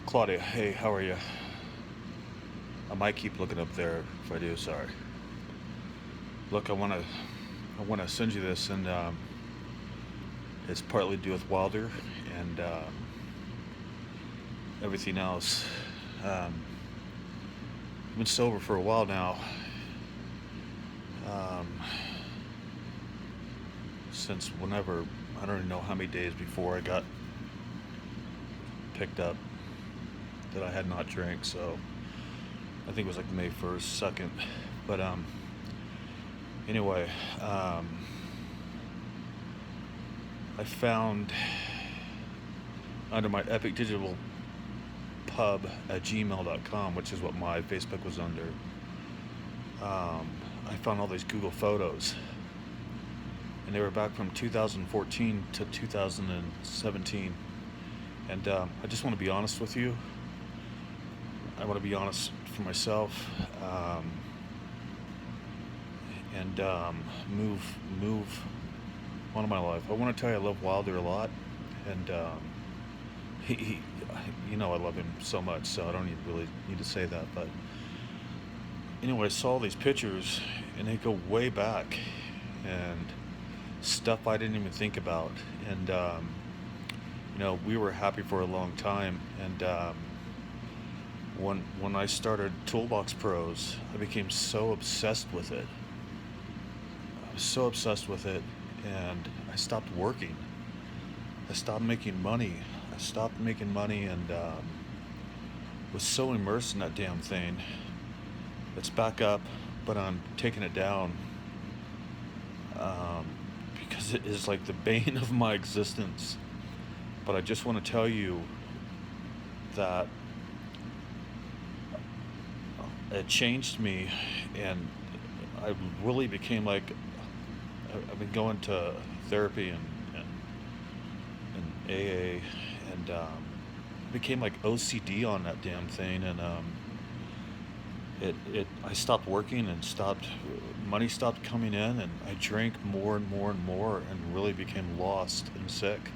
Claudia, hey, how are you? I might keep looking up there. If I do, sorry. Look, I wanna send you this, and it's partly to do with Wilder and everything else. Um, I've been sober for a while now, um, since whenever, I don't even know how many days before I got picked up that I had not drank. So I think it was like May 1st, 2nd. But anyway, I found under my Epic Digital Pub at gmail.com, which is what my Facebook was under. I found all these Google photos, and they were back from 2014 to 2017. And I just want to be honest with you. I want to be honest for myself, and move on in my life. I want to tell you I love Wilder a lot, and he I love him so much, so I don't really need to say that. But anyway, I saw these pictures, and they go way back, and stuff I didn't even think about. And we were happy for a long time. And when I started Toolbox Pros, I became so obsessed with it. I was so obsessed with it, and I stopped working. I stopped making money. And was so immersed in that damn thing. It's back up, but I'm taking it down, um, because it is like the bane of my existence. But I just want to tell you that it changed me, and I really became like, I've been going to therapy and AA, and became like OCD on that damn thing. And I stopped working, and stopped money stopped coming in, and I drank more and more and more, and really became lost and sick.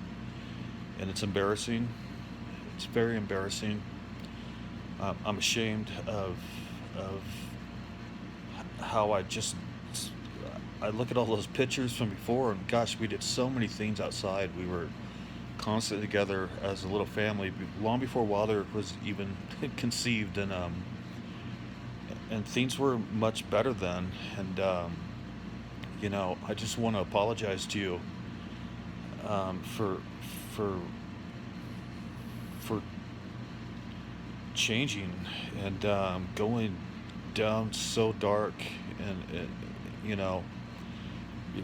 And it's embarrassing. It's very embarrassing. I'm ashamed of how I look at all those pictures from before, and gosh, we did so many things outside. We were constantly together as a little family, long before Wilder was even conceived. And things were much better then. And I just want to apologize to you, for for for changing, and going down so dark. And you know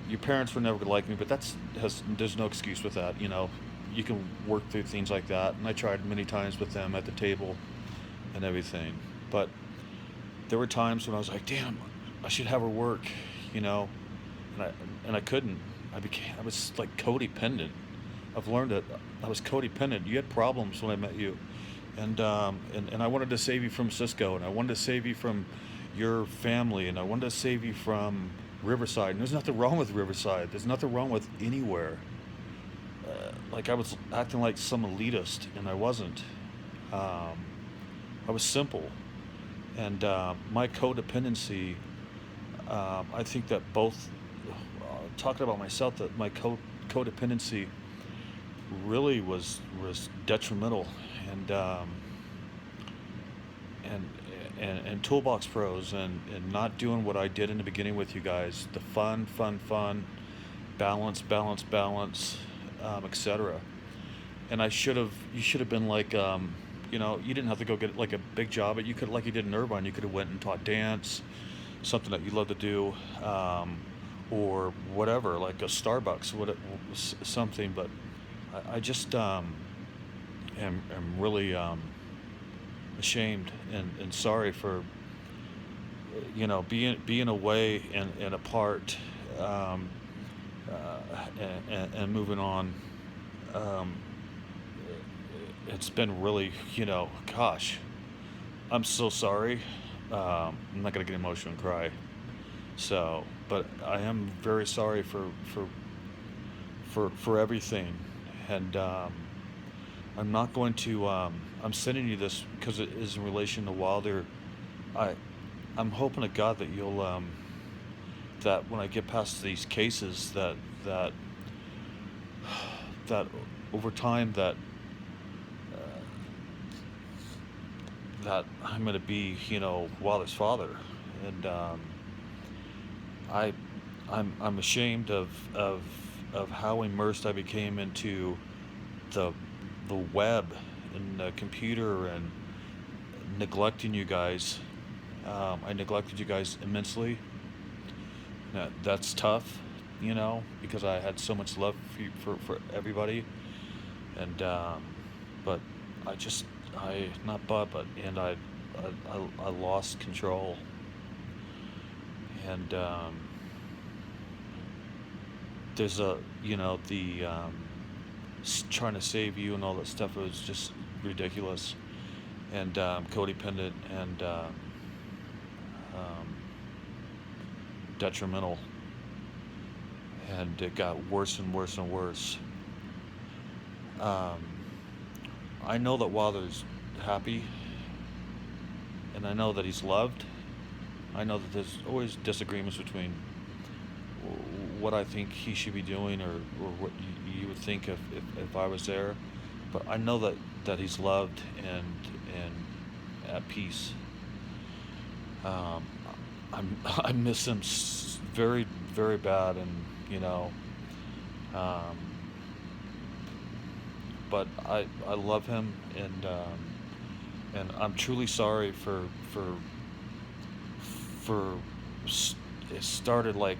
your parents were never gonna like me, but there's no excuse with that. You can work through things like that, and I tried many times with them at the table and everything. But there were times when I was like, damn, I should have her work, you know and I couldn't. I was like codependent. I've learned that I was codependent. You had problems when I met you, and I wanted to save you from Cisco, and I wanted to save you from your family, and I wanted to save you from Riverside. And there's nothing wrong with Riverside. There's nothing wrong with anywhere. Like, I was acting like some elitist, and I wasn't. Um, I was simple, and my codependency. I think that both, talking about myself, that my codependency really was detrimental. And and and Toolbox Pros, and not doing what I did in the beginning with you guys, the fun, balance, etc. And you should have been like, you didn't have to go get like a big job, but you could, like you did in Irvine, you could have went and taught dance, something that you love to do, or whatever, like a Starbucks, something. But I just am really ashamed and sorry for being away and apart, um, and moving on. Um, it's been really, gosh, I'm so sorry. I'm not gonna get emotional and cry. So, but I am very sorry for everything. And I'm not going to. I'm sending you this because it is in relation to Wilder. I I'm hoping to God that you'll that when I get past these cases that that over time that I'm going to be, Wilder's father, and I I'm ashamed of how immersed I became into the the web and the computer and neglecting you guys. I neglected you guys immensely. That's tough, because I had so much love for for everybody, and but I just I not but and I lost control, and there's a the trying to save you and all that stuff was just ridiculous and codependent and um, detrimental, and it got worse and worse and worse. Um, I know that Wilder's happy, and I know that he's loved. I know that there's always disagreements between what I think he should be doing or what you would think if I was there. But I know that he's loved and at peace. Um, I miss him very very bad, and um, but I love him, and I'm truly sorry for it started like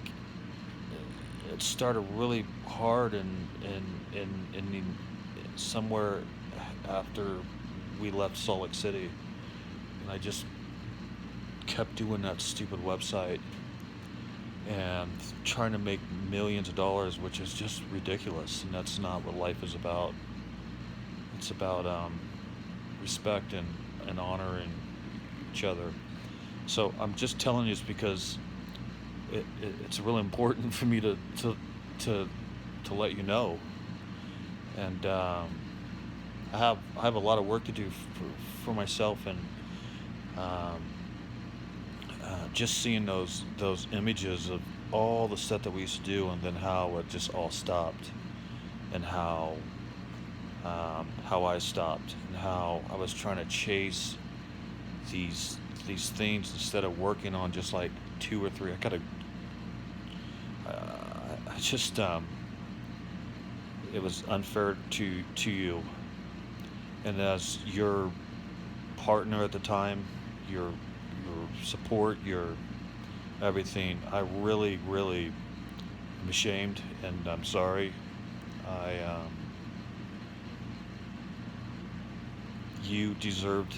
it started really hard in somewhere after we left Salt Lake City, and I just kept doing that stupid website and trying to make millions of dollars, which is just ridiculous, and that's not what life is about. It's about respect and honoring each other. So I'm just telling you this because it's really important for me to to let you know. And I have a lot of work to do for myself, and um, just seeing those images of all the stuff that we used to do, and then how it just all stopped, and how I stopped, and how I was trying to chase these things instead of working on just like two or three. I just it was unfair to you, and as your partner at the time, your support, your everything. I really really am ashamed, and I'm sorry. I You deserved.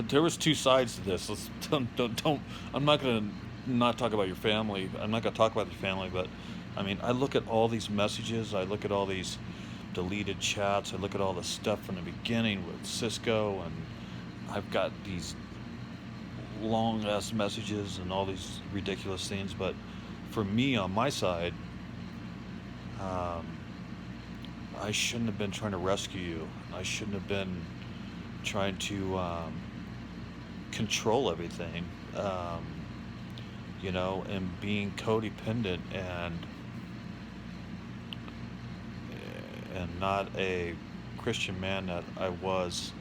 There was two sides to this. Let's don't. I'm not gonna not talk about your family. I'm not gonna talk about your family, but I mean, I look at all these messages. I look at all these deleted chats. I look at all the stuff from the beginning with Cisco, and I've got these long ass messages and all these ridiculous things. But for me, on my side, um, I shouldn't have been trying to rescue you. I shouldn't have been trying to control everything, um, and being codependent and not a Christian man that I was,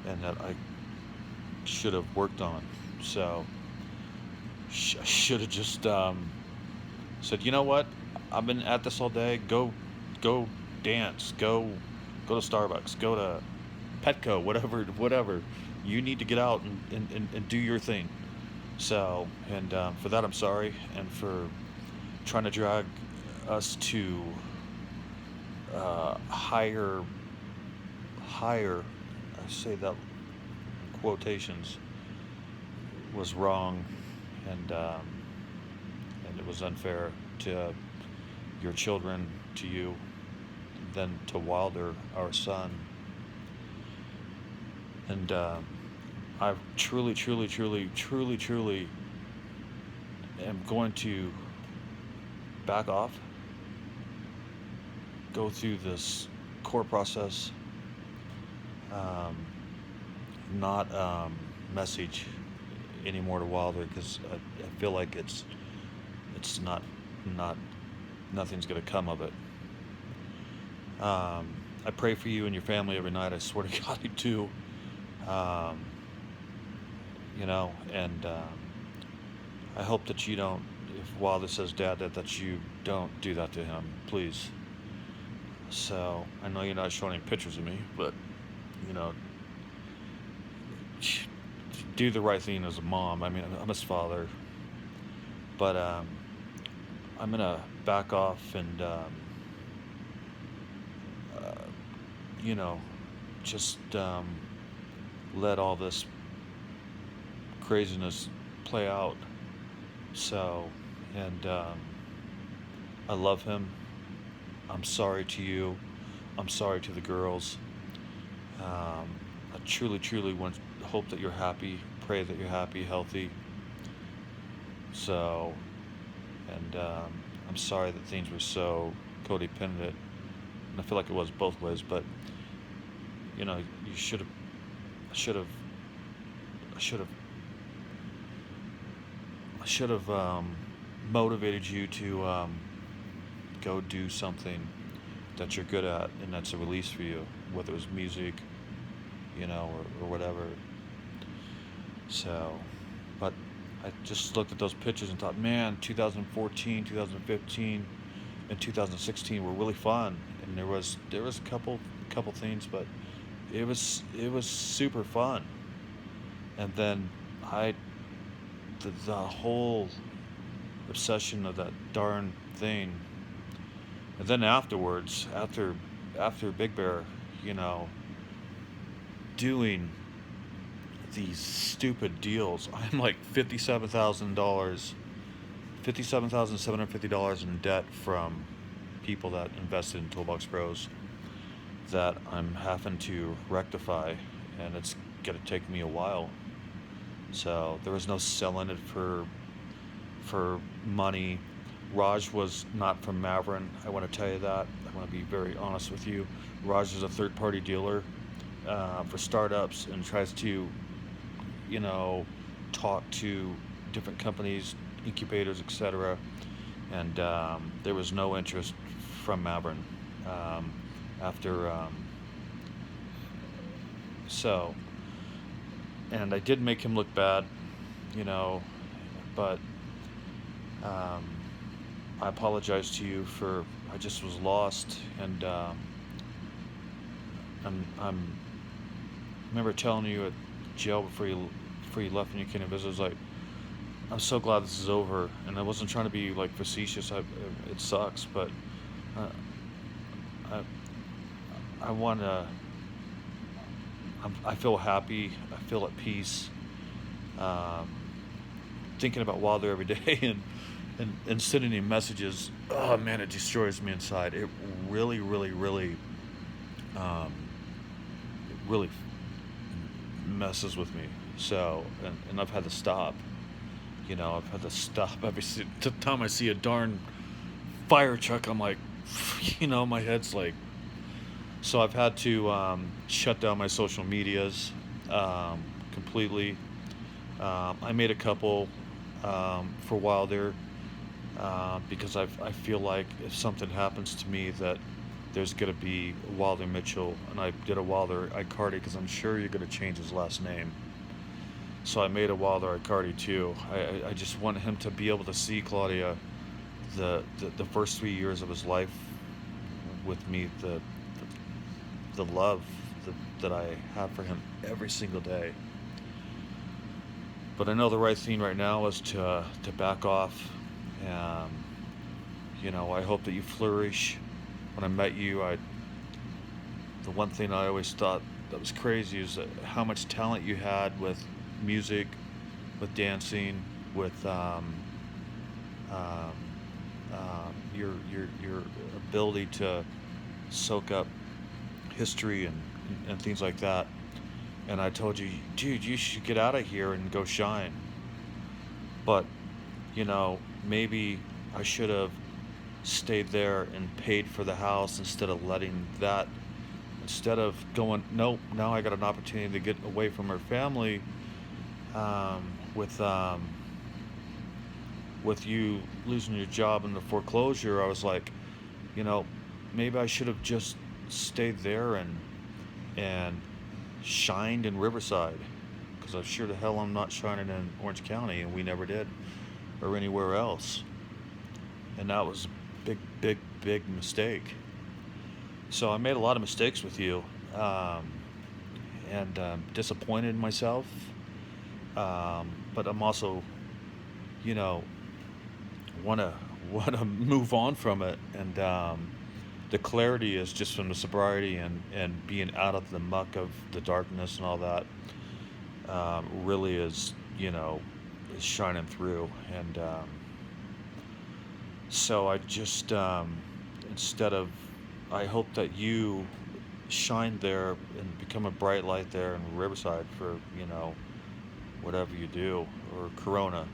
and that I should have worked on. So I should have just said, you know what? I've been at this all day. Go dance. Go to Starbucks. Go to Petco. Whatever. You need to get out and do your thing. So, and for that, I'm sorry, and for trying to drag us to higher. I say that in quotations was wrong, and and it was unfair to your children, to you, then to Wilder, our son. And I truly, truly, truly, truly, truly am going to back off, go through this court process, um, not message anymore to Wilder, because I feel like it's not nothing's gonna come of it. I pray for you and your family every night. I swear to God, I do. Um, and I hope that you don't. If Wilder says dad, that you don't do that to him, please. So I know you're not showing any pictures of me, but you know, do the right thing as a mom. I mean, I'm his father, but I'm gonna back off and uh, you know, just let all this craziness play out. So, and I love him. I'm sorry to you. I'm sorry to the girls. I truly, truly hope that you're happy. Pray that you're happy, healthy. So, and I'm sorry that things were so codependent, and I feel like it was both ways. But you I should have, I should have, I should have motivated you to go do something that you're good at, and that's a release for you, whether it was music, or whatever. So, but I just looked at those pictures and thought, man, 2014, 2015, and 2016 were really fun, and there was a couple things, but it was super fun. And then I the whole obsession of that darn thing, and then afterwards, after Big Bear, you know, doing these stupid deals. I'm like $57,750 in debt from people that invested in Toolbox Pros that I'm having to rectify, and it's gonna take me a while. So there was no selling it for money. Raj was not from Maverin. I want to tell you that. I want to be very honest with you. Raj is a third-party dealer for startups and tries to, you know, talk to different companies, incubators, etc. And there was no interest from Maverin after. So, and I did make him look bad, you know, but um, I apologize to you for. I just was lost, and I'm remember telling you at jail before you left and you came to visit. I was like, I'm so glad this is over, and I wasn't trying to be like facetious. It sucks, but uh, I I want to. I feel happy. I feel at peace. Um, Thinking about Wilder every day and sending him messages. Oh man, it destroys me inside. It really, really, really, um, really messes with me. So, and I've had to stop. I've had to stop time I see a darn fire truck. I'm like, my head's like. So I've had to shut down my social medias completely. I made a couple for Wilder because I feel like if something happens to me that there's going to be Wilder Mitchell, and I did a Wilder Icardi because I'm sure you're going to change his last name. So I made a Wilder Icardi too. I just want him to be able to see Claudia the first 3 years of his life with me, the love that I have for him every single day. But I know the right thing right now is to back off. Um, I hope that you flourish. When I met you, the one thing I always thought that was crazy is that how much talent you had with music, with dancing, with um, your ability to soak up history and things like that. And I told you, dude, you should get out of here and go shine. But, maybe I should have stayed there and paid for the house instead of letting that instead of going, nope, now I got an opportunity to get away from her family, with with you losing your job in the foreclosure, I was like, you know, maybe I should have just stayed there and shined in Riverside, because I'm sure the hell I'm not shining in Orange County, and we never did, or anywhere else. And that was a big, big, big mistake. So I made a lot of mistakes with you, um, and disappointed in myself. But I'm also, you know, wanna wanna move on from it, and the clarity is just from the sobriety and being out of the muck of the darkness and all that. Really is, is shining through, and so I just, instead of, I hope that you shine there and become a bright light there in Riverside for, whatever you do, or Corona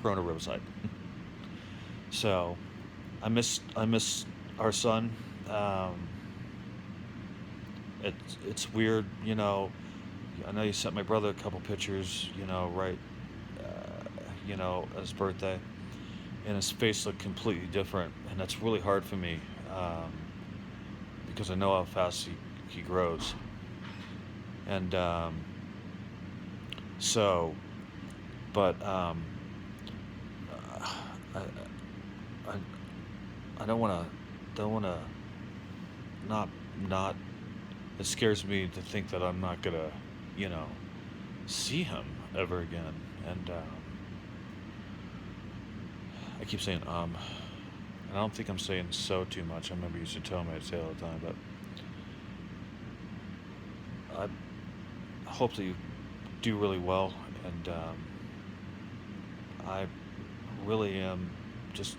Riverside. So I miss our son. Um, it's weird, I know you sent my brother a couple pictures, right, at his birthday, and his face looked completely different, and that's really hard for me, um, because I know how fast he grows, and so, but I I, I don't want to not not. It scares me to think that I'm not gonna, you know, see him ever again, and I keep saying and I don't think I'm saying so too much. I remember you used to tell me I'd say it all the time, but I hope that you do really well, and I really am just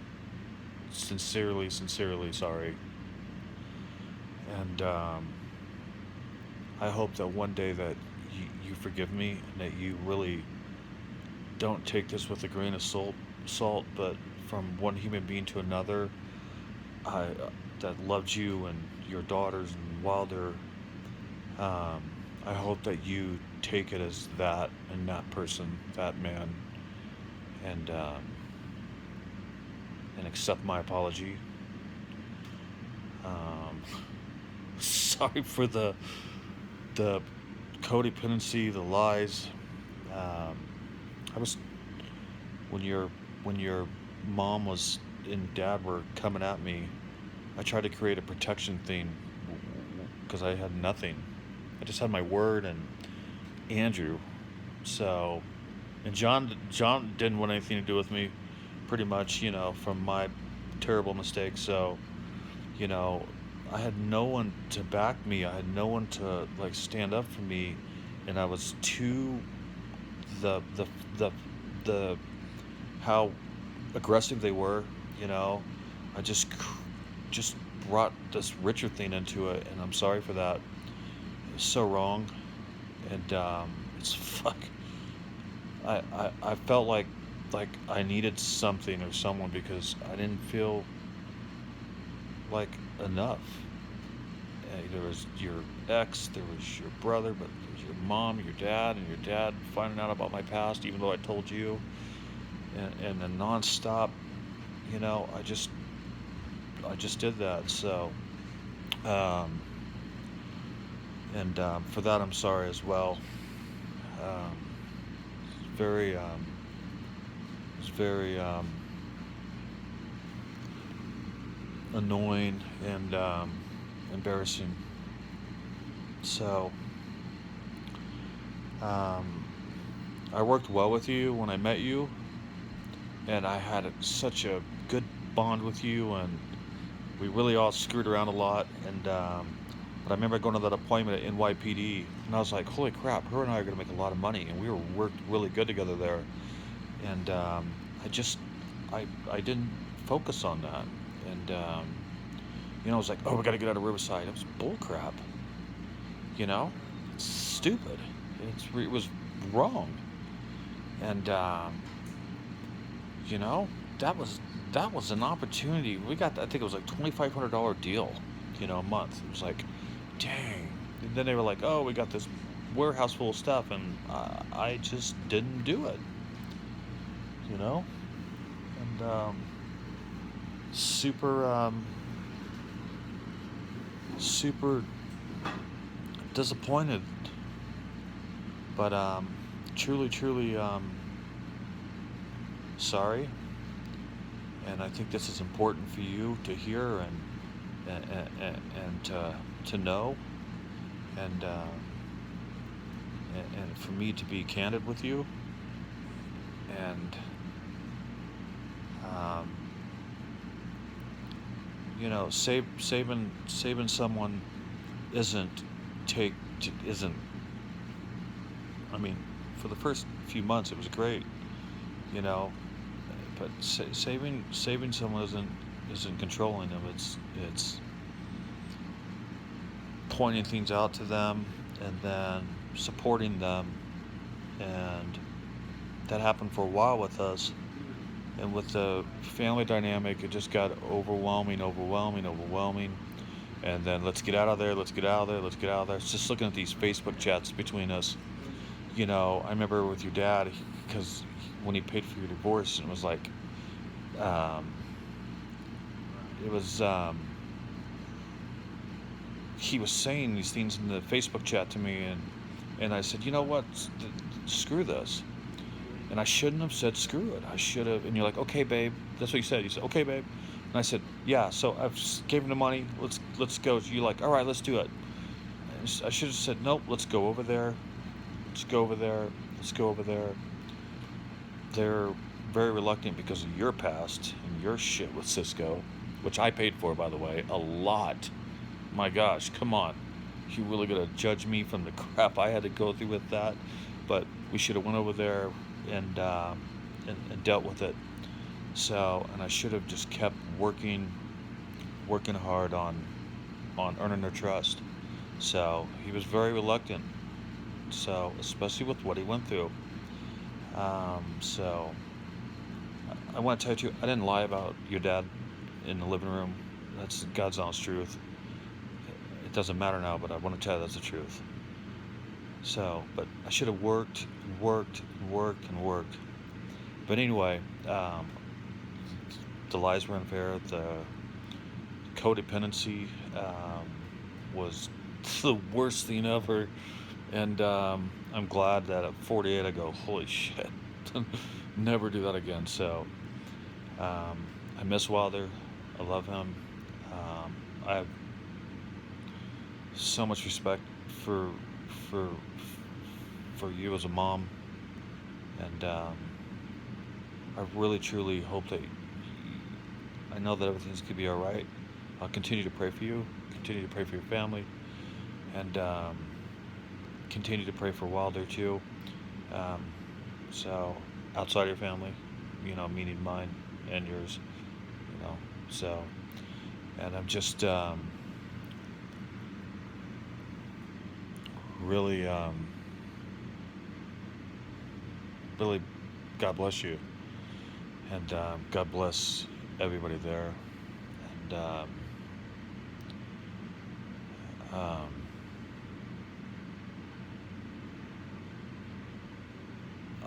sincerely, sincerely sorry, and I hope that one day that you forgive me, and that you really don't take this with a grain of salt, but from one human being to another, I that loved you and your daughters and Wilder. Um, I hope that you take it as that, and that person, that man, and accept my apology. Um, Sorry for the codependency, the lies. Um, I was when your mom was and dad were coming at me. I tried to create a protection thing because I had nothing. I just had my word and Andrew. So, and John didn't want anything to do with me, pretty much, from my terrible mistakes. So, you know, I had no one to back me. I had no one to like stand up for me, and I was too the the the the how aggressive they were. You know, I just brought this Richard thing into it, and I'm sorry for that. It was so wrong, and it's fuck. I felt like I needed something or someone, because I didn't feel like enough. There was your ex, there was your brother, but there was your mom, your dad, and your dad finding out about my past, even though I told you, and then nonstop. I just did that. So, um, and for that, I'm sorry as well. Um, it's very, it's very annoying and embarrassing. So, um, I worked well with you when I met you, and I had such a good bond with you, and we really all screwed around a lot. And but I remember going to that appointment at NYPD, and I was like, "Holy crap! Her and I are gonna make a lot of money," and we were worked really good together there. And I just, I didn't focus on that, and I was like, "Oh, we got to get out of Riverside." It was bull crap, you know, it's stupid. It was wrong, and you know, that was that was an opportunity. We got, I think it was like $2,500 deal, a month. It was like dang. And then they were like, oh, we got this warehouse full of stuff, and I just didn't do it, you know? And super, super disappointed, but truly, truly sorry. And I think this is important for you to hear and to know, and, uh, and for me to be candid with you. And um, saving someone isn't take isn't. I mean, for the first few months it was great, you know, but saving someone isn't controlling them. It's pointing things out to them and then supporting them, and that happened for a while with us. And with the family dynamic, it just got overwhelming. And then let's get out of there, let's get out of there, let's get out of there. It's just looking at these Facebook chats between us. I remember with your dad, because when he paid for your divorce, it was like, um, it was, he was saying these things in the Facebook chat to me, and I said, you know what, screw this. And I shouldn't have said screw it. I should have. And you're like, okay, babe. That's what you said. You said, okay, babe. And I said, yeah. So I've gave him the money. Let's go. So you're like, all right, let's do it. And I should have said, nope. Let's go over there. Let's go over there. Let's go over there. They're very reluctant because of your past and your shit with Cisco, which I paid for, by the way, a lot. My gosh, come on. You really gonna judge me from the crap I had to go through with that? But we should have went over there and dealt with it. So, and I should have just kept working hard on earning their trust. So he was very reluctant. So, especially with what he went through. So I want to tell you, I didn't lie about your dad in the living room. That's God's honest truth. It doesn't matter now, but I want to tell you that's the truth. So, but I should have worked. But anyway, the lies were unfair. The codependency was the worst thing ever. And I'm glad that at 48 I go, holy shit, never do that again. So I miss Wilder. I love him. I have so much respect for you as a mom, and I really truly hope that I know that everything's gonna be all right. I'll continue to pray for you, continue to pray for your family, and continue to pray for Wilder too. So outside your family, meaning mine and yours, So, and I'm just really, really, God bless you, and God bless everybody there, and um,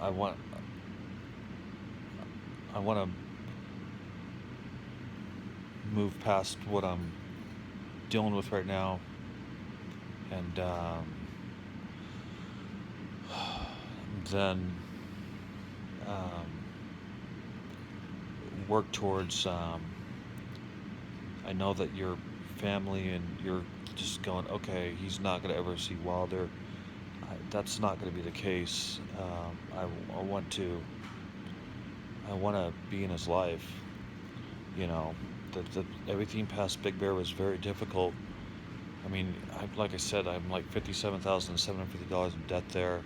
I want to move past what I'm dealing with right now, and then work towards. I know that your family and you're just going, okay, he's not going to ever see Wilder. That's not going to be the case. I want to be in his life. Everything past Big Bear was very difficult. I mean, like I said, I'm like $57,750 in debt there.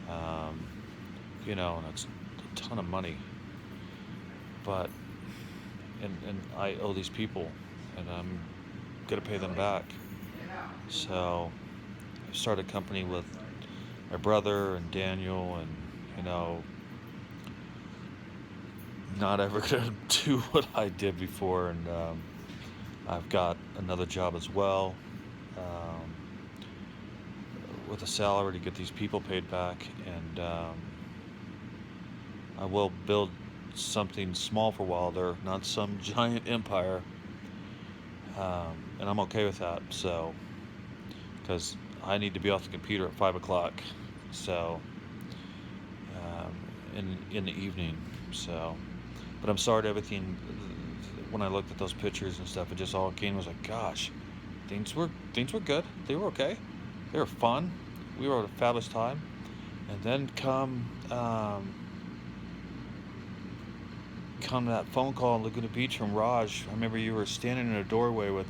And it's a ton of money. But, and I owe these people, and I'm gonna pay them back. So, I started a company with my brother and Daniel, and not ever gonna do what I did before. And I've got another job as well, um, with a salary to get these people paid back, and I will build something small for Wilder, not some giant empire, and I'm okay with that. So, because I need to be off the computer at 5 o'clock, so um, in the evening. So, but I'm sorry to everything. When I looked at those pictures and stuff, it just all came. I was like, gosh, things were good. They were okay. They were fun. We were at a fabulous time. And then come that phone call in Laguna Beach from Raj. I remember you were standing in a doorway with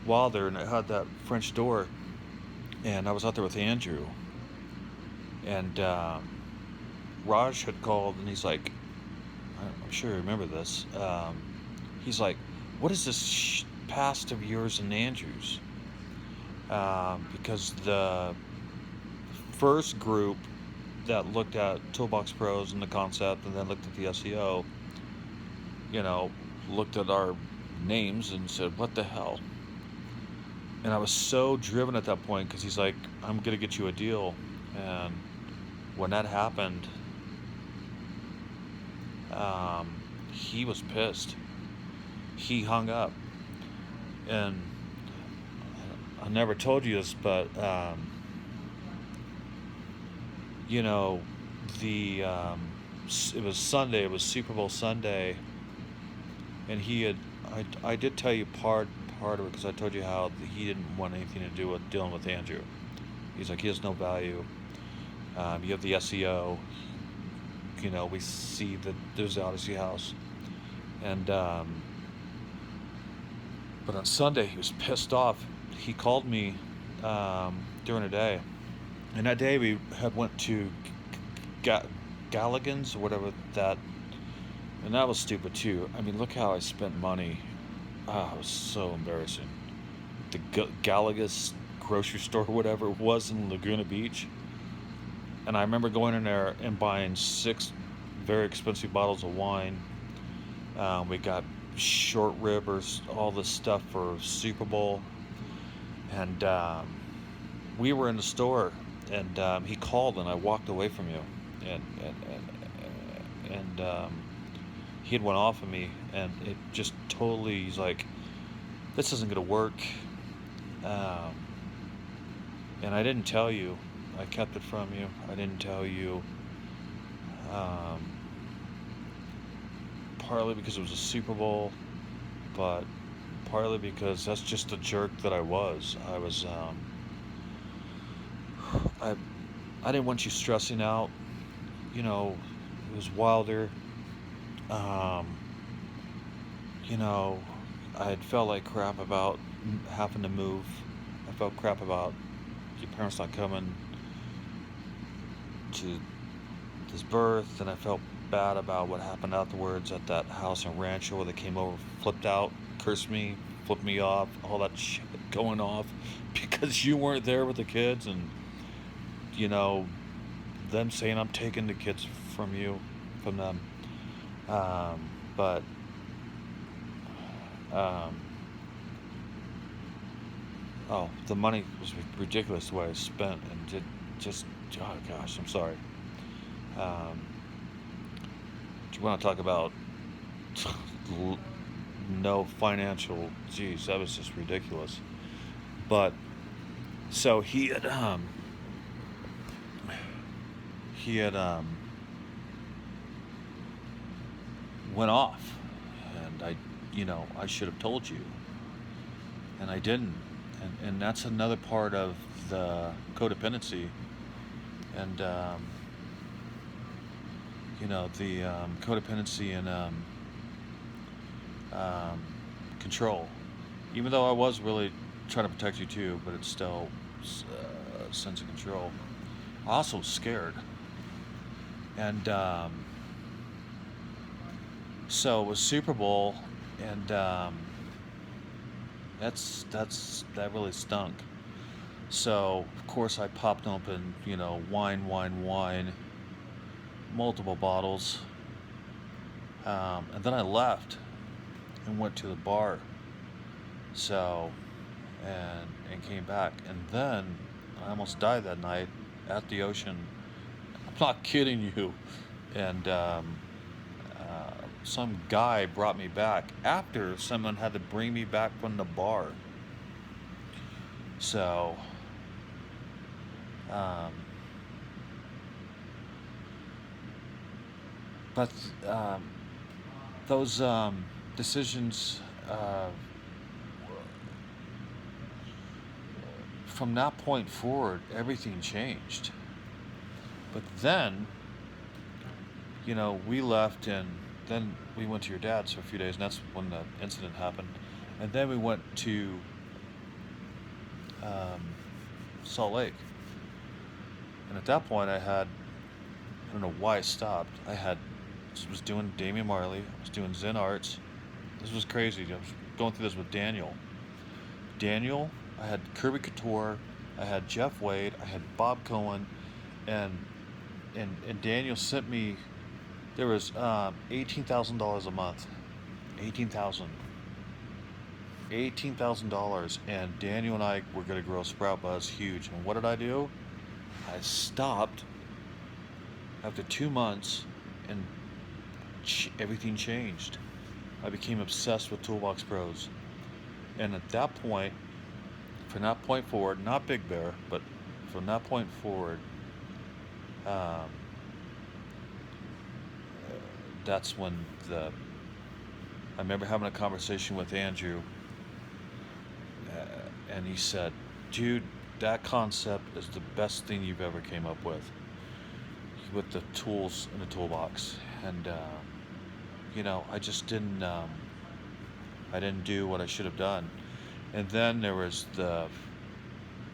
Wilder, and it had that French door. And I was out there with Andrew, and Raj had called, and he's like, I'm sure you remember this. He's like, what is this past of yours and Andrew's? Because the first group that looked at Toolbox Pros and the concept, and then looked at the SEO, looked at our names and said, what the hell? And I was so driven at that point because he's like, I'm going to get you a deal. And when that happened, he was pissed. He hung up. And I never told you this, but, the it was Sunday, it was Super Bowl Sunday, and I did tell you part of it because I told you how he didn't want anything to do with dealing with Andrew. He's like, he has no value. You have the SEO. We see that there's the Odyssey House, and but on Sunday he was pissed off. He called me during the day, and that day we had went to Galligan's or whatever that, and that was stupid too. I mean, look how I spent money. It was so embarrassing. The Gallagher's grocery store, whatever it was in Laguna Beach. And I remember going in there and buying 6 very expensive bottles of wine. We got short rib or all this stuff for Super Bowl. And we were in the store, and he called, and I walked away from you. And he had went off of me, and it just totally, he's like, this isn't going to work. And I didn't tell you. I kept it from you. I didn't tell you. Partly because it was a Super Bowl, but partly because that's just the jerk that I was. I didn't want you stressing out. It was Wilder. Um, I had felt like crap about having to move. I felt crap about your parents not coming to this birth, and I felt bad about what happened afterwards at that house in Rancho where they came over, flipped out, cursed me, flipped me off, all that shit going off because you weren't there with the kids, and them saying I'm taking the kids from them. But the money was ridiculous the way I spent, and just oh gosh, I'm sorry. Um, do you want to talk about no financial? Geez, that was just ridiculous. But so he had went off, and I should have told you, and I didn't, and that's another part of the codependency, and the codependency and control. Even though I was really trying to protect you too, but it's still a sense of control. I also was scared, and so it was Super Bowl, and that really stunk. So of course I popped open, wine, multiple bottles, and then I left and went to the bar. So and came back. And then I almost died that night at the ocean. I'm not kidding you. And some guy brought me back after someone had to bring me back from the bar. So, um, but those decisions, uh, from that point forward, everything changed. But then, we left, and then we went to your dad's for a few days, and that's when the incident happened. And then we went to um, Salt Lake. And at that point, I don't know why I stopped. Was doing Damian Marley, I was doing Zen Arts. This was crazy. I was going through this with Daniel. I had Kirby Couture, I had Jeff Wade, I had Bob Cohen, and and Daniel sent me. There was $18,000 a month, 18,000, $18,000, and Daniel and I were gonna grow Sprout Buzz huge. And what did I do? I stopped after 2 months, and everything changed. I became obsessed with Toolbox Pros, and at that point, from that point forward, not Big Bear, but from that point forward, um, that's when the I remember having a conversation with Andrew, and he said, "Dude, that concept is the best thing you've ever came up with the tools in the toolbox." And I just I didn't do what I should have done. And then there was the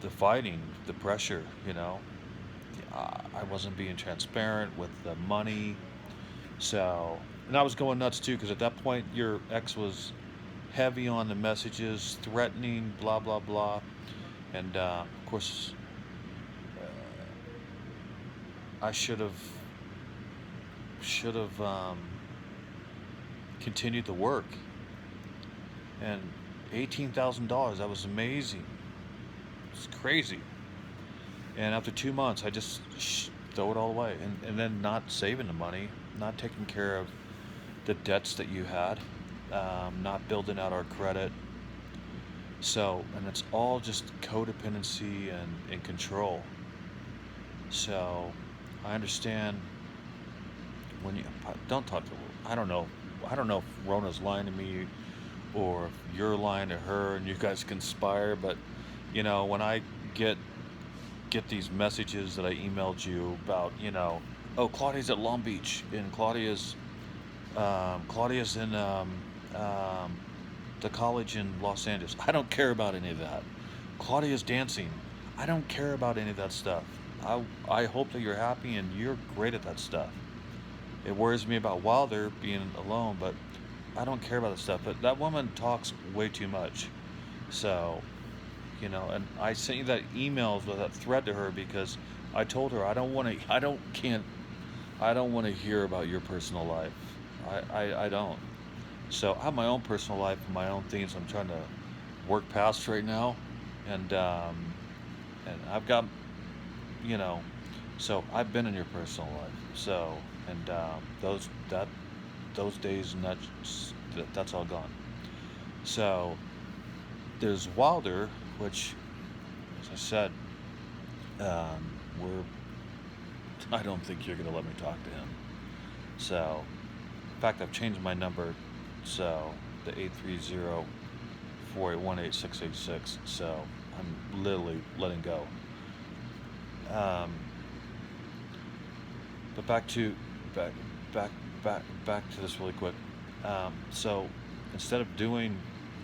fighting, the pressure. I wasn't being transparent with the money. So, and I was going nuts too, because at that point your ex was heavy on the messages, threatening, blah blah blah, and of course I should have continued the work. And $18,000, that was amazing. It's crazy. And after 2 months, I just throw it all away, and then not saving the money, not taking care of the debts that you had, not building out our credit. So, and it's all just codependency and control. So, I understand when you don't talk to. I don't know if Rona's lying to me or if you're lying to her and you guys conspire. But when I get these messages that I emailed you about, oh, Claudia's at Long Beach, and Claudia's in um, the college in Los Angeles. I don't care about any of that. Claudia's dancing. I don't care about any of that stuff. I hope that you're happy and you're great at that stuff. It worries me about Wilder being alone, but I don't care about that stuff. But that woman talks way too much. So, and I sent you that email with that thread to her because I told her I don't want to hear about your personal life. I don't. So I have my own personal life and my own things I'm trying to work past right now, and I've got, you know, so I've been in your personal life. So, and those days and that's all gone. So there's Wilder, which, as I said, we're. I don't think you're gonna let me talk to him. So, in fact, I've changed my number, so the 830-481-8686. So I'm literally letting go. Um, but back back back to this really quick. So instead of doing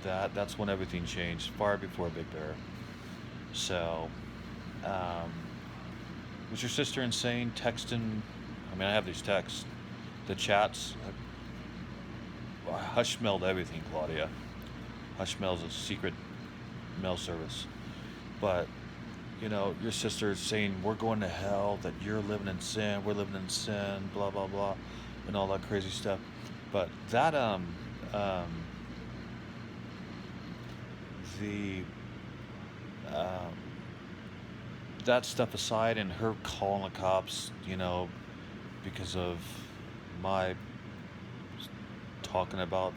that, that's when everything changed, far before Big Bear. So, um, was your sister insane texting? I mean, I have these texts, the chats. I hush mailed everything, Claudia. Hush mail's a secret mail service. But, your sister is saying we're going to hell, that you're living in sin, we're living in sin, blah, blah, blah, and all that crazy stuff. But that, um, the um, that stuff aside, and her calling the cops, because of my talking about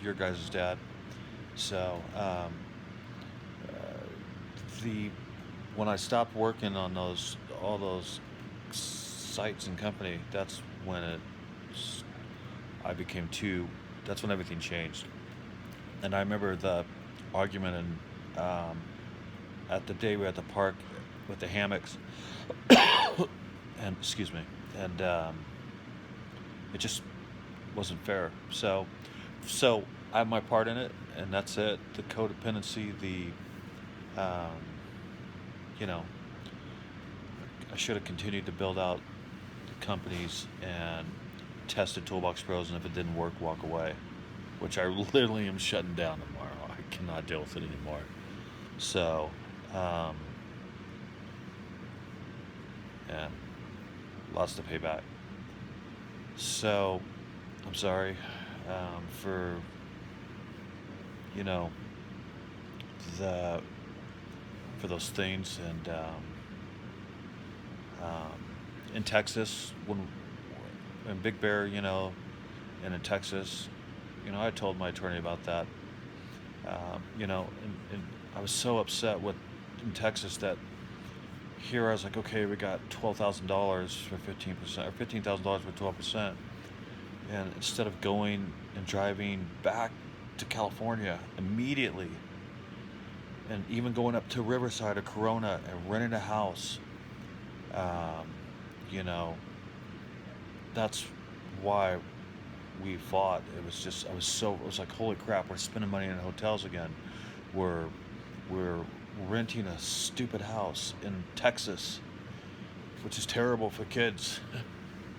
your guys' dad. So, the when I stopped working on all those sites and company, that's when I became too. That's when everything changed. And I remember the argument at the day we were at the park with the hammocks, and excuse me, and it just wasn't fair. So I have my part in it, and that's it. The codependency, um, you know, I should have continued to build out the companies and tested Toolbox Pros, and if it didn't work, walk away. Which I literally am shutting down tomorrow. I cannot deal with it anymore. So, um, yeah, lots to pay back. So, I'm sorry for you know the for those things, and um, in Texas, when in Big Bear, and in Texas, I told my attorney about that. And I was so upset with in Texas that here I was like, okay, we got $12,000 for 15%, or $15,000 for 12%, and instead of going and driving back to California immediately, and even going up to Riverside or Corona and renting a house, um, you know, that's why we fought. It was like, holy crap, we're spending money in hotels again. We're we're renting a stupid house in Texas, which is terrible for kids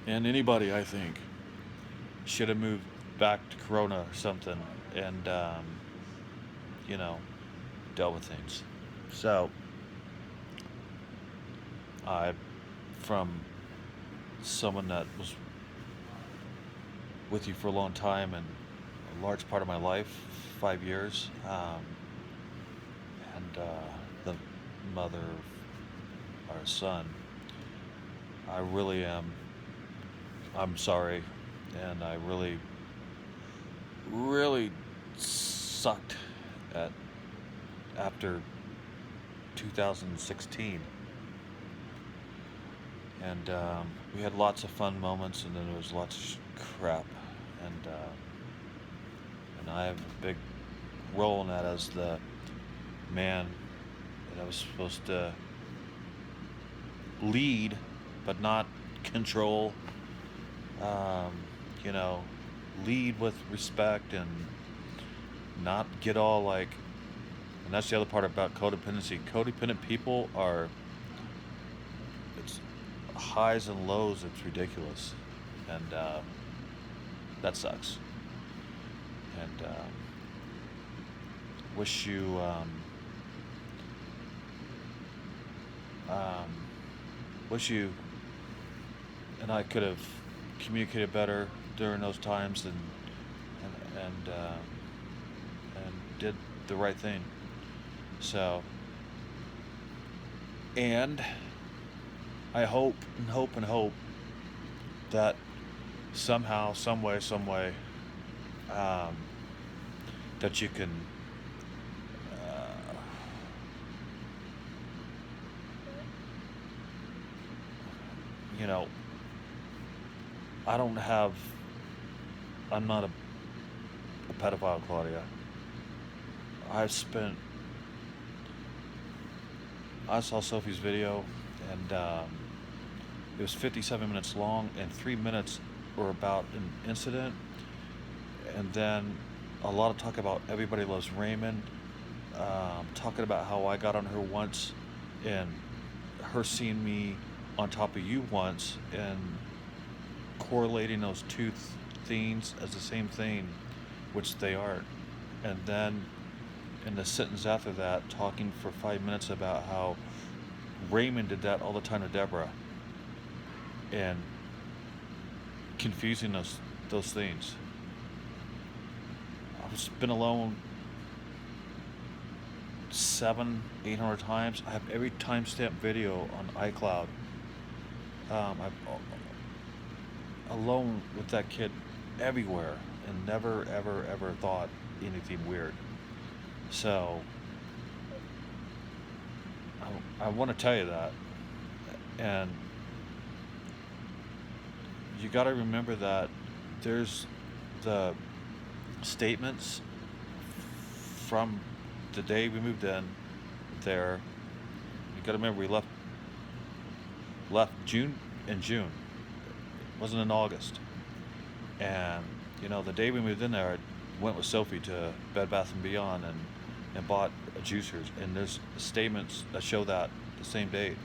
and anybody. I think should have moved back to Corona or something, and you know, dealt with things. So I, from someone that was with you for a long time and a large part of my life, 5 years, and the mother of our son. I really am. I'm sorry, and I really, really sucked at after 2016, and we had lots of fun moments, and then there was lots of crap, and I have a big role in that as the man that I was supposed to lead, but not control. Um, you know, lead with respect and not get all like. And that's the other part about codependency. Codependent people are, it's highs and lows. It's ridiculous, and that sucks. And wish you um, wish you and I could have communicated better during those times, and did the right thing. So, and I hope and hope and hope that somehow, some way, um, that you can, uh, you know, I don't have, I'm not a pedophile, Claudia. I've spent, I saw Sophie's video, and it was 57 minutes long, and 3 minutes were about an incident, and then a lot of talk about Everybody Loves Raymond, talking about how I got on her once, and her seeing me on top of you once, and correlating those two things as the same thing, which they aren't. And then in the sentence after that, talking for 5 minutes about how Raymond did that all the time to Deborah, and confusing those things. I've been alone seven, 800 times. I have every timestamp video on iCloud. I've alone with that kid everywhere and never, ever, ever thought anything weird. So I want to tell you that. And you got to remember that there's the statements from the day we moved in there. You got to remember we left June. It wasn't in August. And the day we moved in there, I went with Sophie to Bed Bath and Beyond and bought a juicers. And there's statements that show that the same date.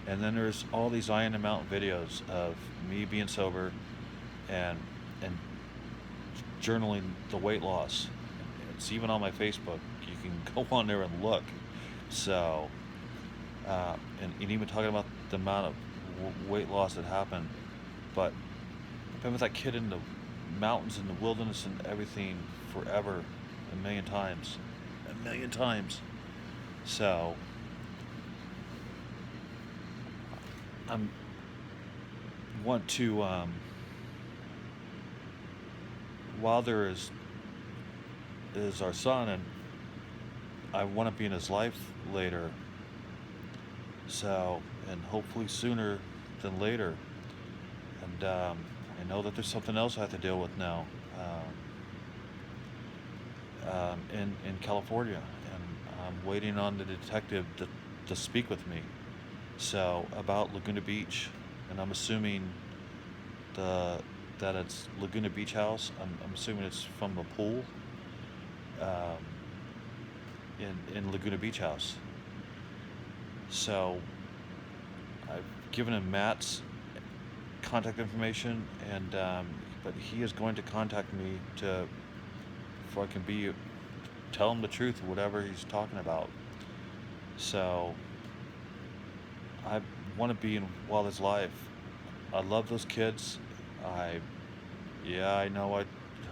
And then there's all these Iron Mountain videos of me being sober and journaling the weight loss. It's even on my Facebook. You can go on there and look. So, and even talking about the amount of weight loss that happened. But I've been with that kid in the mountains and the wilderness and everything forever, a million times. So, I'm want to Wilder is our son, and I want to be in his life later. So, and hopefully sooner than later. And I know that there's something else I have to deal with now in California, and I'm waiting on the detective to speak with me. So about Laguna Beach, and I'm assuming that it's Laguna Beach House. I'm assuming it's from the pool um, in Laguna Beach House. So I've given him Matt's contact information, and but he is going to contact me before I can tell him the truth, whatever he's talking about. So I want to be in Wilder's life. I love those kids. I know I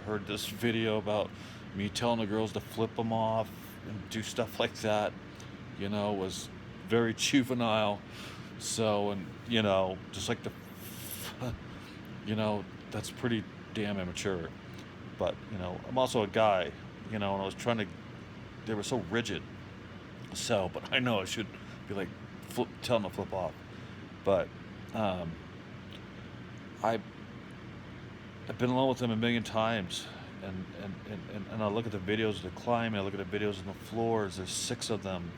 heard this video about me telling the girls to flip them off and do stuff like that. Was very juvenile. So, and just like that's pretty damn immature. But I'm also a guy. And I was they were so rigid. So, but I know I should be like tell them to flip off. But I've been alone with them a million times, and I look at the videos of the climbing. I look at the videos on the floors. There's 6 of them.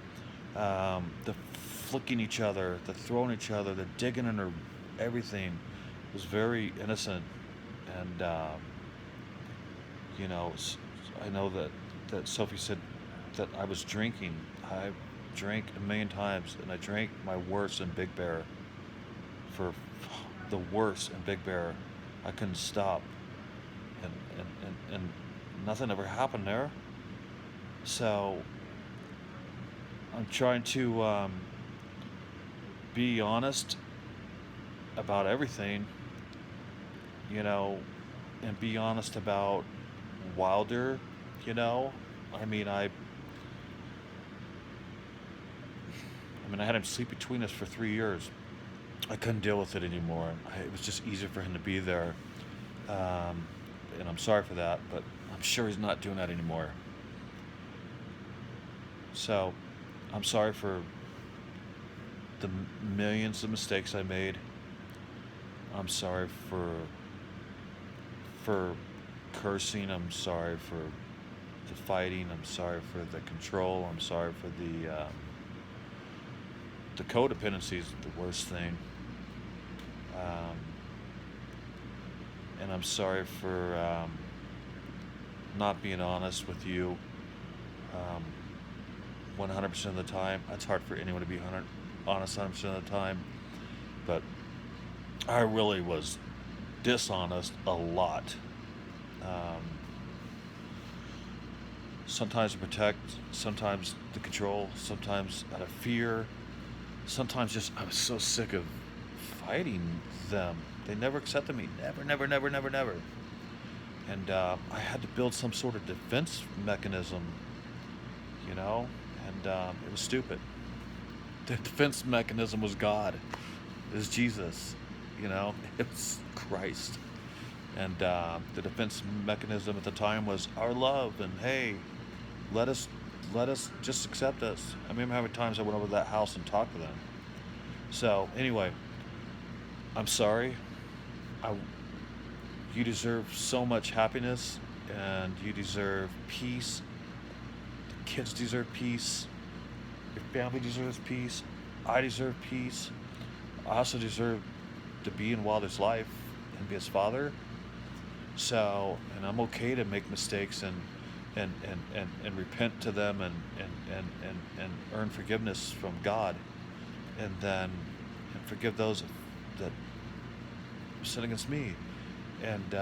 The flicking each other, the throwing each other, the digging under everything. It was very innocent, and I know that Sophie said that I was drinking. I drank a million times, and I drank my worst in Big Bear. For the worst in Big Bear, I couldn't stop, and nothing ever happened there. So I'm trying to be honest about everything, and be honest about Wilder. I mean, I had him sleep between us for 3 years. I couldn't deal with it anymore. It was just easier for him to be there. And I'm sorry for that, but I'm sure he's not doing that anymore. So, I'm sorry for the millions of mistakes I made. I'm sorry for cursing. I'm sorry for the fighting. I'm sorry for the control. I'm sorry for the codependency is the worst thing. And I'm sorry for not being honest with you 100% of the time. It's hard for anyone to be honest 100% of the time, but I really was dishonest a lot. Sometimes to protect, sometimes to control, sometimes out of fear, sometimes just I was so sick of fighting them. They never accepted me. Never. And I had to build some sort of defense mechanism, and it was stupid. The defense mechanism was God. It was Jesus. You know, it was Christ. And the defense mechanism at the time was our love, and hey, let us let us just accept us. I remember how many times I went over to that house and talked to them. So anyway, I'm sorry. I, you deserve so much happiness, and you deserve peace. The kids deserve peace. Your family deserves peace. I deserve peace. I also deserve to be in Wilder's life and be his father. So, and I'm okay to make mistakes and repent to them and earn forgiveness from God, and then and forgive those that sin against me, and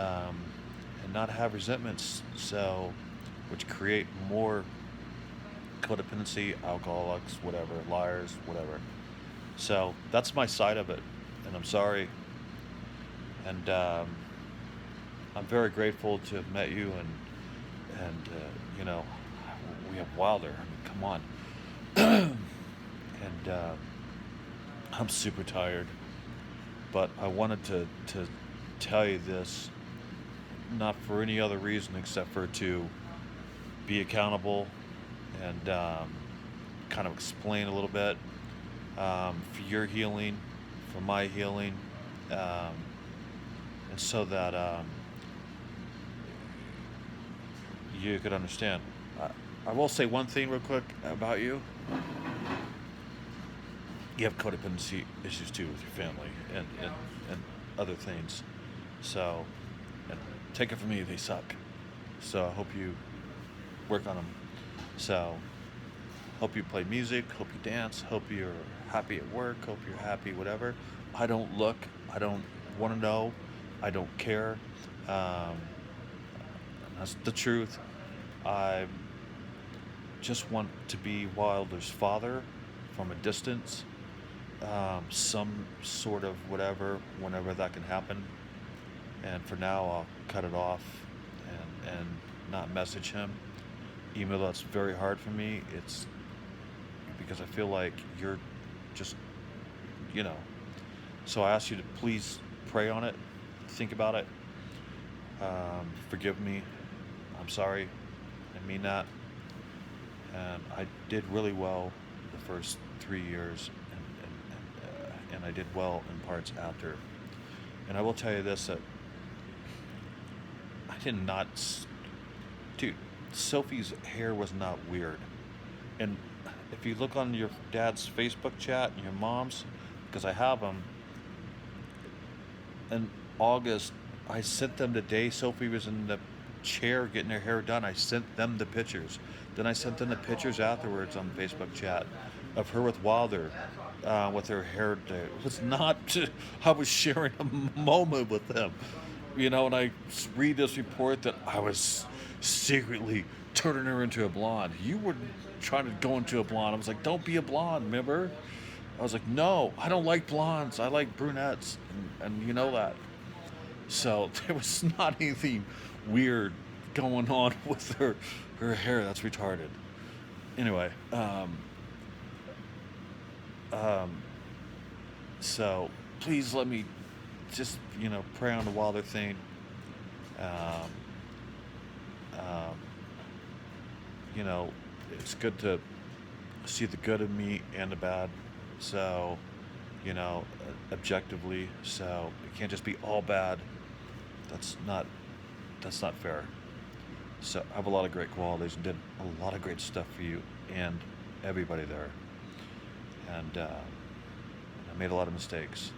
not have resentments, so which create more codependency, alcoholics, whatever, liars, whatever. So that's my side of it, and I'm sorry, and I'm very grateful to have met you, and you know, we have Wilder. I mean, come on, and I'm super tired, but I wanted to tell you this, not for any other reason except for to be accountable and kind of explain a little bit for your healing, for my healing, um, and so that you could understand. I will say one thing real quick about you. You have codependency issues too with your family and other things. So, and take it from me, they suck. So I hope you work on them. So, hope you play music, hope you dance, hope you're happy at work, hope you're happy, whatever. I don't look, I don't want to know, I don't care. Um, that's the truth. I just want to be Wilder's father from a distance, some sort of whatever, whenever that can happen. And for now, I'll cut it off and not message him. Even though it's very hard for me, it's because I feel like you're just, you know. So I ask you to please pray on it, think about it, forgive me. I'm sorry. I mean that. And I did really well the first 3 years, and I did well in parts after. And I will tell you this, that I did not, dude, Sophie's hair was not weird. And if you look on your dad's Facebook chat and your mom's, because I have them, in August, I sent them the day Sophie was in the chair getting her hair done. I sent them the pictures. Then I sent them the pictures afterwards on Facebook chat of her with Wilder, with her hair. It was not. I was sharing a moment with them, you know. And I read this report that I was secretly turning her into a blonde. You were trying to go into a blonde. I was like, don't be a blonde, remember? I was like, no, I don't like blondes. I like brunettes, and you know that. So there was not anything weird going on with her hair. That's retarded. Anyway, um, so please let me just pray on the Wilder thing. Um, um, it's good to see the good in me and the bad. So, objectively. So it can't just be all bad. That's not that's not fair. So I have a lot of great qualities and did a lot of great stuff for you and everybody there. And I made a lot of mistakes.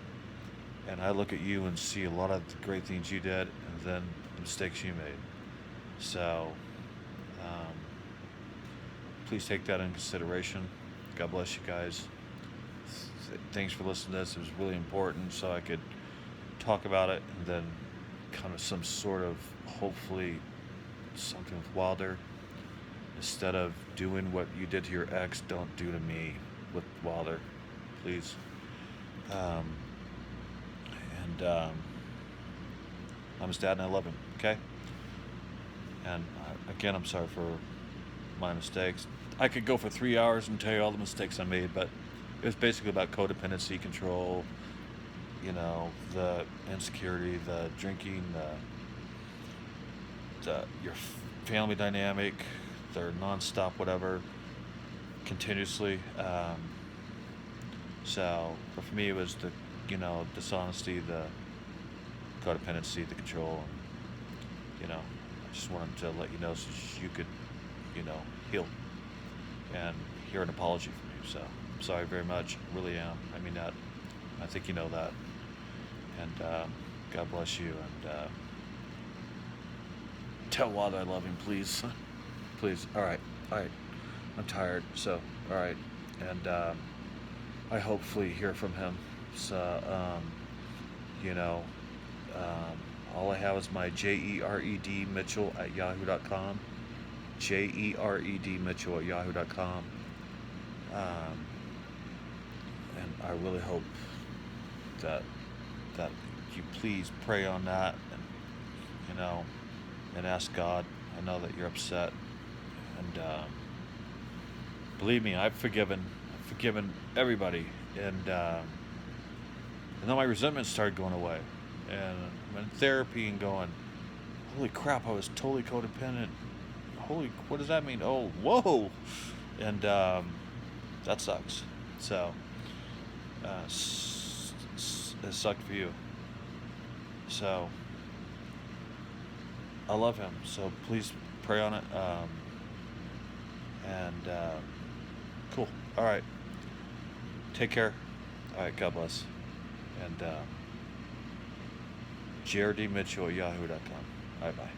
And I look at you and see a lot of the great things you did and then the mistakes you made. So um, please take that into consideration. God bless you guys. Thanks for listening to this. It was really important so I could talk about it, and then kind of some sort of, hopefully, something with Wilder. Instead of doing what you did to your ex, don't do to me with Wilder, please. Um, and I'm his dad and I love him, okay? And again, I'm sorry for my mistakes. I could go for 3 hours and tell you all the mistakes I made, but it was basically about codependency control, the insecurity, the drinking, your family dynamic, their nonstop whatever, continuously. But for me, it was the, dishonesty, the codependency, the control, and, I just wanted to let you know so you could, heal and hear an apology from you. So, I'm sorry very much. Really am. I mean that. I think you know that. And God bless you. And tell Wad I love him, please. Please. All right. All right. I'm tired. So, all right. And I hopefully hear from him. So, you know, all I have is my JERED Mitchell at yahoo.com. JERED Mitchell at yahoo.com. Um, and I really hope that that you please pray on that, and you know and ask God. I know that you're upset, and believe me, I've forgiven everybody, and then my resentment started going away, and I'm in therapy and going, holy crap, I was totally codependent. Holy, what does that mean? Oh, whoa, and that sucks. So it sucked for you. So I love him. So please pray on it. And cool. All right. Take care. All right. God bless. And Jared D. Mitchell at yahoo.com. All right. Bye.